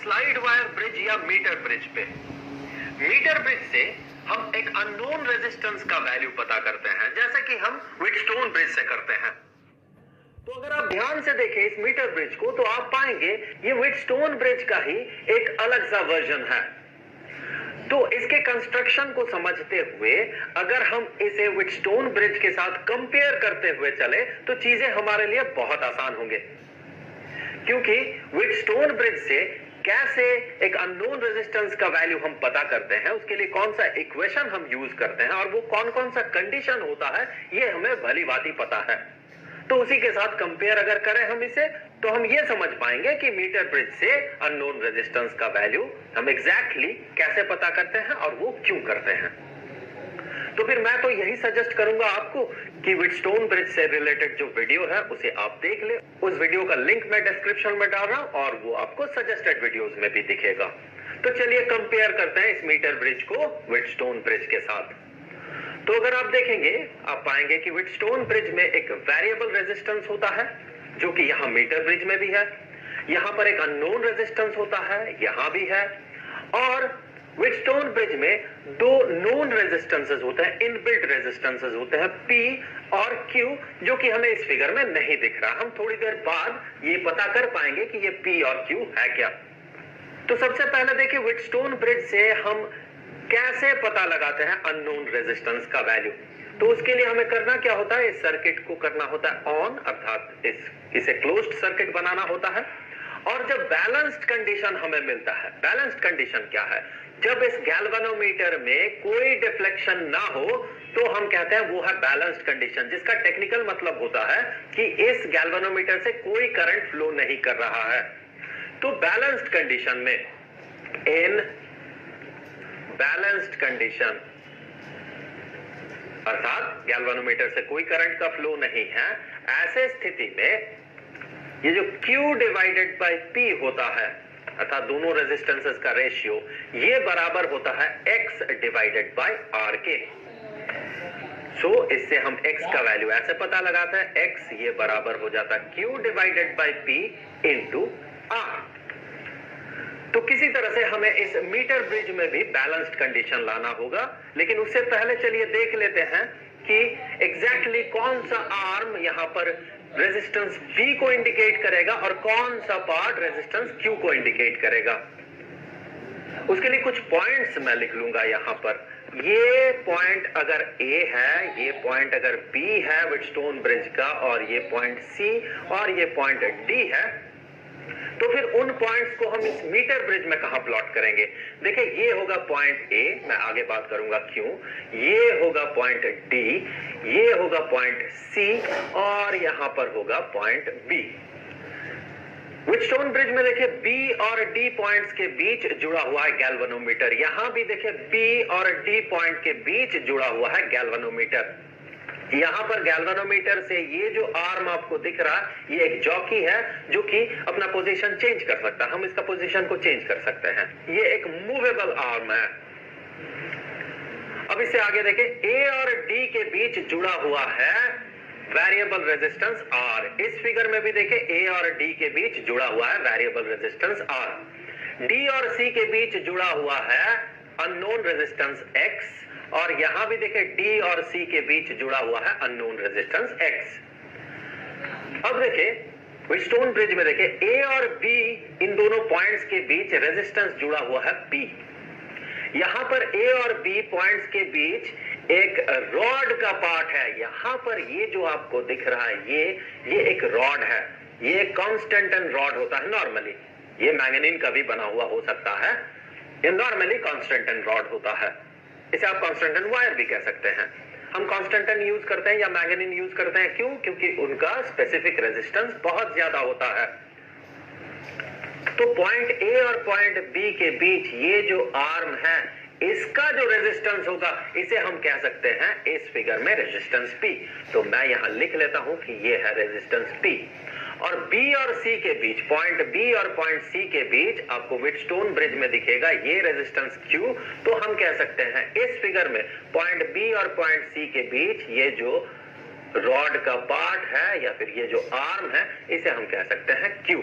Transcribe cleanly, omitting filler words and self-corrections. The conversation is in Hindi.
स्लाइड वायर ब्रिज या मीटर ब्रिज पे। मीटर ब्रिज से हम एक अननोन रेजिस्टेंस का वैल्यू पता करते हैं, जैसे कि हम व्हीटस्टोन ब्रिज से करते हैं। तो अगर आप ध्यान से देखें इस मीटर ब्रिज को, तो आप पाएंगे ये व्हीटस्टोन ब्रिज का ही एक अलग सा वर्जन है। तो इसके कंस्ट्रक्शन को समझते हुए अगर हम इसे व्हीटस्टोन ब्रिज के साथ कंपेयर करते हुए चले तो चीजें हमारे लिए बहुत आसान होंगे, क्योंकि व्हीटस्टोन ब्रिज से कैसे एक अननोन रेजिस्टेंस का वैल्यू हम पता करते हैं, उसके लिए कौन सा इक्वेशन हम यूज करते हैं और वो कौन कौन सा कंडीशन होता है, ये हमें भली भांति पता है। तो उसी के साथ कंपेयर अगर करें हम इसे, तो हम ये समझ पाएंगे कि मीटर ब्रिज से अननोन रेजिस्टेंस का वैल्यू हम एग्जैक्टली कैसे पता करते हैं और वो क्यों करते हैं। तो फिर मैं तो यही सजेस्ट करूंगा आपको कि व्हीटस्टोन ब्रिज से रिलेटेड जो वीडियो है उसे आप देख ले। उस वीडियो का लिंक मैं डिस्क्रिप्शन में डाल रहा हूं और वो आपको सजेस्टेड वीडियोस में भी दिखेगा। तो चलिए कंपेयर करते हैं इस मीटर ब्रिज को व्हीटस्टोन ब्रिज के साथ। तो अगर आप देखेंगे, आप पाएंगे कि व्हीटस्टोन ब्रिज में एक वेरिएबल रेजिस्टेंस होता है, जो कि यहां मीटर ब्रिज में भी है। यहां पर एक अननोन रेजिस्टेंस होता है, यहां भी है। और व्हीटस्टोन ब्रिज में दो नोन रेजिस्टेंसेस होते हैं, इनबिल्ट रेजिस्टेंसेस होते हैं, P और Q, जो कि हमें इस फिगर में नहीं दिख रहा। हम थोड़ी देर बाद ये पता कर पाएंगे कि ये P और Q है क्या। तो सबसे पहले देखिए व्हीटस्टोन ब्रिज से हम कैसे पता लगाते हैं अननोन रेजिस्टेंस का वैल्यू। तो उसके लिए हमें करना क्या होता है, इस सर्किट को करना होता है ऑन, अर्थात इसे क्लोज्ड सर्किट बनाना होता है। और जब बैलेंस्ड कंडीशन हमें मिलता है, बैलेंस्ड कंडीशन क्या है, जब इस गैल्वेनोमीटर में कोई डिफ्लेक्शन ना हो तो हम कहते हैं वो है बैलेंस्ड कंडीशन, जिसका टेक्निकल मतलब होता है कि इस गैल्वेनोमीटर से कोई करंट फ्लो नहीं कर रहा है। तो बैलेंस्ड कंडीशन में, इन बैलेंस्ड कंडीशन अर्थात गैल्वेनोमीटर से कोई करंट का फ्लो नहीं है, ऐसे स्थिति में ये जो Q डिवाइडेड बाय P होता है, अर्थात दोनों रेजिस्टेंसेस का रेशियो, ये बराबर होता है X डिवाइडेड बाय R के। सो इससे हम X का वैल्यू ऐसे पता लगाते हैं, X ये बराबर हो जाता है Q divided by P into R। तो किसी तरह से हमें इस मीटर ब्रिज में भी बैलेंस्ड कंडीशन लाना होगा, लेकिन उससे पहले चलिए देख लेते हैं कि एग्जैक्टली कौन सा आर्म यहां पर रेजिस्टेंस V को इंडिकेट करेगा और कौन सा पार्ट रेजिस्टेंस Q को इंडिकेट करेगा। उसके लिए कुछ पॉइंट्स मैं लिख लूंगा यहां पर। ये पॉइंट अगर A है, ये पॉइंट अगर B है व्हीटस्टोन ब्रिज का, और ये पॉइंट C और ये पॉइंट D है, तो फिर उन पॉइंट्स को हम इस मीटर ब्रिज में कहां प्लॉट करेंगे। देखिए ये होगा पॉइंट A, मैं आगे बात करूंगा क्यों। ये होगा पॉइंट D, ये होगा पॉइंट C और यहां पर होगा पॉइंट B। व्हीटस्टोन ब्रिज में देखिए B और D पॉइंट्स के बीच जुड़ा हुआ है गैल्वेनोमीटर। यहां भी देखिए B और D पॉइंट के बीच जुड़ा हुआ है गैल्वेनोमीटर। यहां पर गैल्वेनोमीटर से ये जो आर्म आपको दिख रहा है, ये एक जॉकी है जो कि अपना पोजीशन चेंज कर सकता है। हम इसका पोजीशन को चेंज कर सकते हैं। ये एक मूवेबल आर्म है। अब इससे आगे देखें, A और D के बीच जुड़ा हुआ है वेरिएबल रेजिस्टेंस R। इस फिगर में भी देखें A और D के बीच जुड़ा हुआ है वेरिएबल रेजिस्टेंस R। D और C के बीच जुड़ा हुआ है अननोन रेजिस्टेंस X, और यहां भी देखें D और C के बीच जुड़ा हुआ है अननोन रेजिस्टेंस X। अब देखें व्हीटस्टोन ब्रिज में देखें A और B, इन दोनों पॉइंट्स के बीच रेजिस्टेंस जुड़ा हुआ है P। यहां पर A और B पॉइंट्स के बीच एक रॉड का पार्ट है। यहां पर ये जो आपको दिख रहा है, ये एक रॉड है। ये कांस्टेंटन रॉड होता है नॉर्मली। ये मैंगनीन का भी बना हुआ हो सकता है। ये नॉर्मली कांस्टेंटन रॉड होता है। इसे आप कांस्टेंटन वायर भी कह सकते हैं। हम कांस्टेंटन यूज करते हैं या मैंगनीन यूज करते हैं, क्यों? क्योंकि उनका स्पेसिफिक रेजिस्टेंस बहुत ज्यादा होता है। तो पॉइंट A और पॉइंट B के बीच ये जो आर्म है, इसका जो रेजिस्टेंस होगा, इसे हम कह सकते हैं इस फिगर में रेजिस्टेंस P। तो मैं यहां लिख लेता हूं कि ये है रेजिस्टेंस P। और B और C के बीच, पॉइंट B और पॉइंट C के बीच आपको व्हीटस्टोन ब्रिज में दिखेगा ये रेजिस्टेंस Q। तो हम कह सकते हैं इस फिगर में पॉइंट B और पॉइंट C के बीच ये जो रॉड का पार्ट है या फिर ये जो आर्म है, इसे हम कह सकते हैं Q।